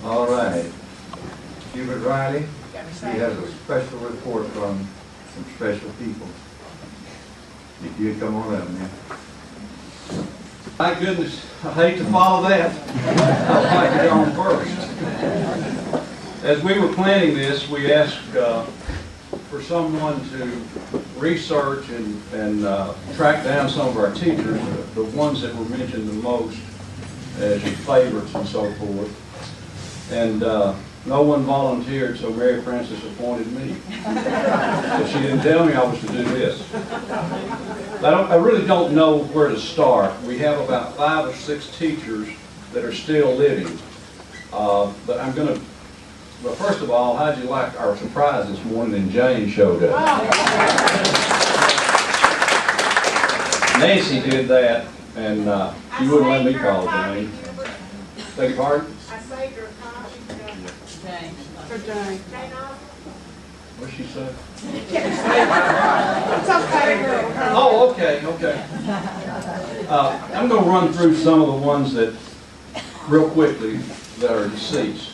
All right. Hubert Riley, he has a special report from some special people. If you'd come on up, man. My goodness, I hate to follow that. I'll like it on first. As we were planning this, we asked for someone to research and track down some of our teachers, the ones that were mentioned the most as your favorites and so forth. And no one volunteered, so Mary Frances appointed me. So she didn't tell me I was to do this. I really don't know where to start. We have about 5 or 6 teachers that are still living. But I'm going to, well, first of all, how'd you like our surprise this morning and Jane showed up? Nancy did that, and she wouldn't let me call Jane. Beg your pardon? I saved her a copy for Jane. What'd she say? It's okay, girl. Oh, okay. I'm going to run through some of the ones that, real quickly, that are deceased.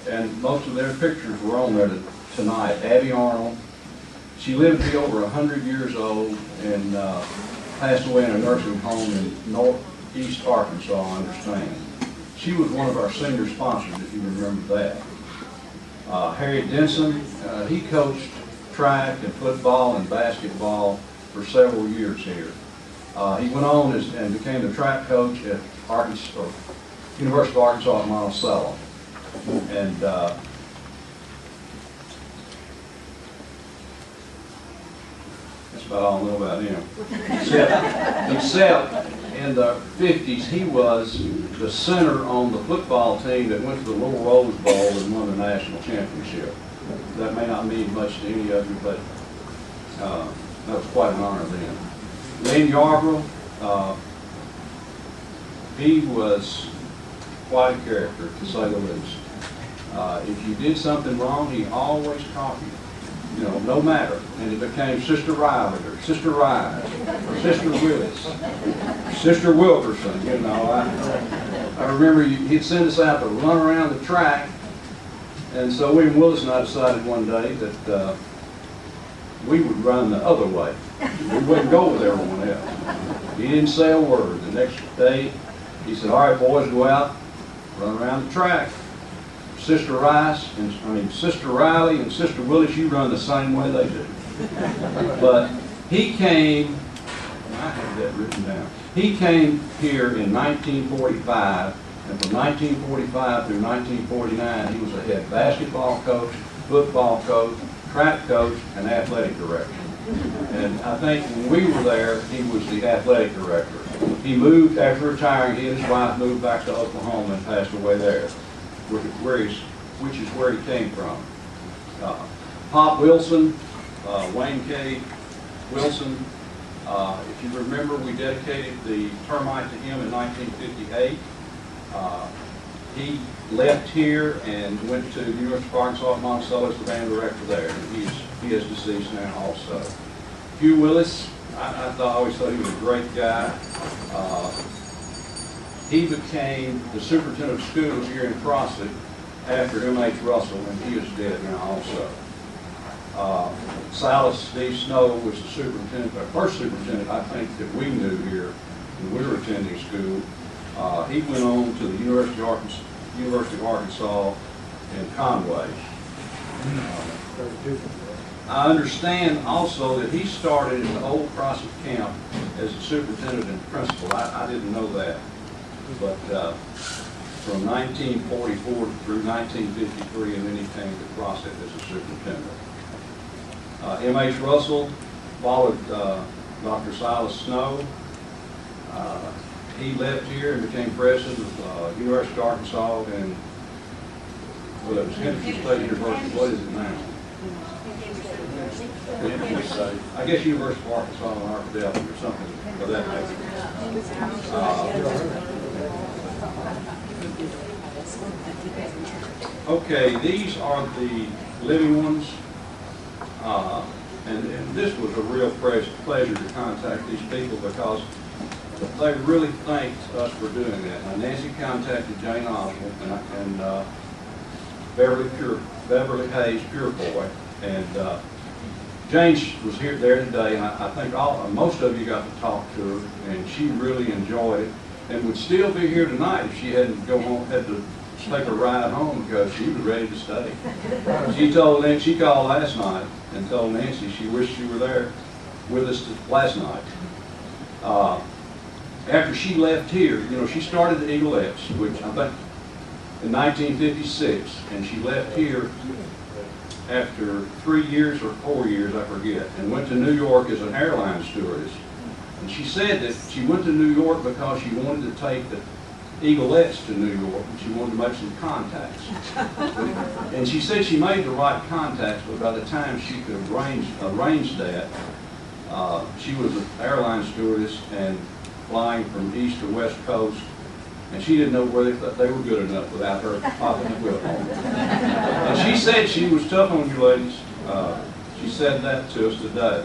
And most of their pictures were on there tonight. Abby Arnold, she lived to be over 100 years old and passed away in a nursing home in northeast Arkansas, I understand. She was one of our senior sponsors, if you remember that. Harry Denson, he coached track and football and basketball for several years here. He went on and became the track coach at University of Arkansas at Monticello. And that's about all I know about him. Except in the 50s, he was the center on the football team that went to the Little Rose Bowl and won the national championship. That may not mean much to any of you, but that was quite an honor then. Lynn Yarborough, he was quite a character, to say the least. If you did something wrong, he always caught you. You know, no matter. And it became Sister Riley or Sister Rise or Sister Willis, Sister Wilkerson, you know. I remember he'd send us out to run around the track, and so William Willis and I decided one day that we would run the other way. We wouldn't go with everyone else. He didn't say a word. The next day, he said, "All right, boys, go out, run around the track. Sister Riley and Sister Willis, you run the same way they do." But he came, I have that written down. He came here in 1945, and from 1945 through 1949, he was a head basketball coach, football coach, track coach, and athletic director. And I think when we were there, he was the athletic director. He moved, after retiring, he and his wife moved back to Oklahoma and passed away there, which is where he came from. Pop Wilson, Wayne K. Wilson, if you remember, we dedicated the termite to him in 1958. He left here and went to the University of Arkansas at Monticello as the band director there. And he is deceased now also. Hugh Willis, I always thought he was a great guy. He became the superintendent of schools here in Crossett after M.H. Russell, and he is dead now also. Silas D. Snow was the superintendent, the first superintendent I think that we knew here when we were attending school. He went on to the University of Arkansas in Conway. I understand also that he started in the old Crossett camp as a superintendent and principal. I didn't know that. But from 1944 through 1953, and then he came to Crossett as a superintendent. M.H. Russell followed Dr. Silas Snow. He left here and became president of University of Arkansas, and well, it was Henderson State University. What is it now? I guess University of Arkansas and Arkadelphia or something of that nature. Okay, these are the living ones, and this was a real pleasure to contact these people because they really thanked us for doing that. Now, Nancy contacted Jane Oswald and Beverly Hayes Purefoy, and Jane was there today, and I think most of you got to talk to her, and she really enjoyed it, and would still be here tonight if she hadn't had to take a ride home because she was ready to stay. She called last night and told Nancy she wished she were there with us last night. After she left here, you know, she started the Eaglettes, which I think in 1956, and she left here after 3 years or 4 years, I forget, and went to New York as an airline stewardess. And she said that she went to New York because she wanted to take the Eaglettes to New York, and she wanted to make some contacts. And she said she made the right contacts, but by the time she could arrange that, she was an airline stewardess and flying from east to west coast, and she didn't know where they were good enough without her popping the whip on them. And she said she was tough on you ladies. She said that to us today.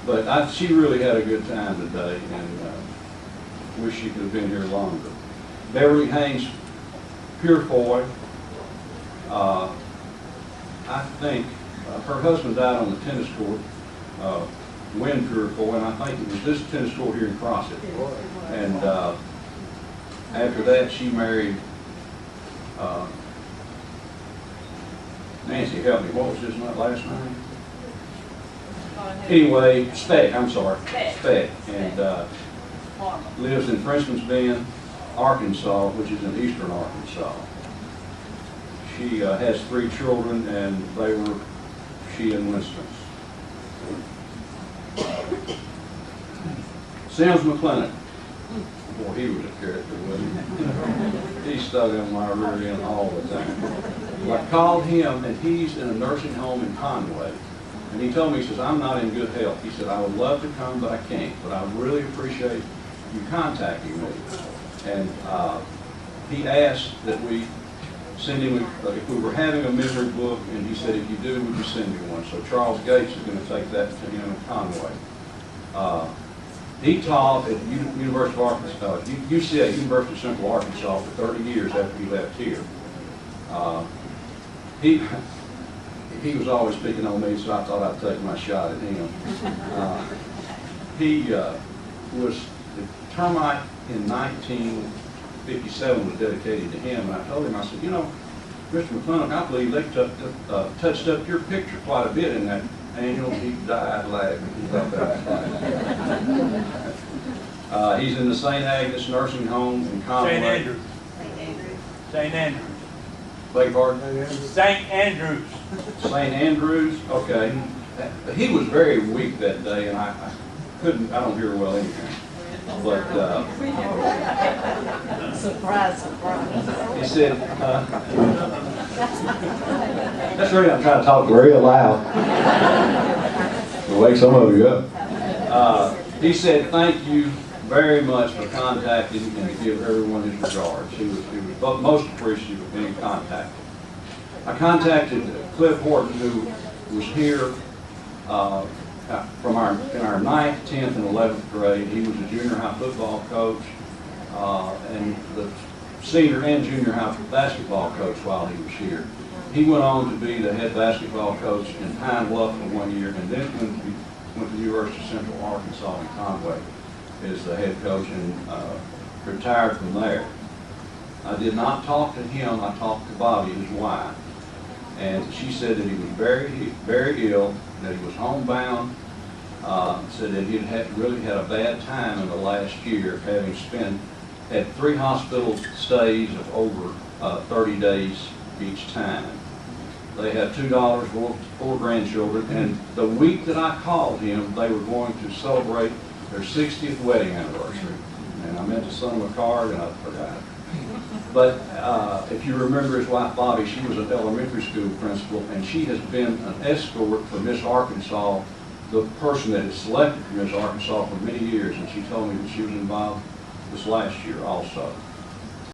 But she really had a good time today, and wish she could have been here longer. Beverly Hayes Purefoy, I think her husband died on the tennis court, Wynn Purefoy, and I think it was this tennis court here in Crossett. And after that, she married Nancy, help me, what was his last name? Anyway, Speck, I'm sorry, Speck, and lives in Frenchman's Bend, Arkansas, which is in eastern Arkansas. She has 3 children, and they were she and Winston's. Sims McClintock, boy, he was a character, wasn't he? He stuck on my rear end all the time. Well, I called him, and he's in a nursing home in Conway. And he told me, he says, I'm not in good health. He said, I would love to come, but I can't. But I really appreciate you contacting me. And he asked that we send him, if we were having a misery book, and he said, if you do, would you send me one? So Charles Gates is going to take that to him in Conway. He taught at University of Arkansas, UCA, University of Central Arkansas, for 30 years after he left here. He was always picking on me, so I thought I'd take my shot at him. He was, the termite in 1957 was dedicated to him, and I told him, I said, you know, Mr. McClintock, I believe they touched up your picture quite a bit in that annual. He died laughing. He thought that was funny. He's in the St. Agnes Nursing Home in Conway. St. Andrews. St. Andrews. Beg your pardon? St. Andrews. St. Andrews, okay. He was very weak that day, and I don't hear well anything. But Surprise, surprise. he said, that's really, I'm trying to talk real loud to wake some of you up. He said, thank you very much for contacting and to give everyone his regards. He was most appreciative of being contacted. I contacted Cliff Horton, who was here in our 9th, 10th, and 11th grade. He was a junior high football coach and the senior and junior high basketball coach while he was here. He went on to be the head basketball coach in Pine Bluff for 1 year, and then went to the University of Central Arkansas in Conway as the head coach, and retired from there. I did not talk to him. I talked to Bobby, his wife, and she said that he was very ill, that he was homebound, said that he really had a bad time in the last year, having had 3 hospital stays of over 30 days each time. They had 2 daughters, 4 grandchildren, and the week that I called him, they were going to celebrate their 60th wedding anniversary. And I meant to send him a card, and I forgot. But if you remember his wife, Bobby, she was an elementary school principal, and she has been an escort for Miss Arkansas, the person that is selected for Miss Arkansas for many years, and she told me that she was involved this last year also.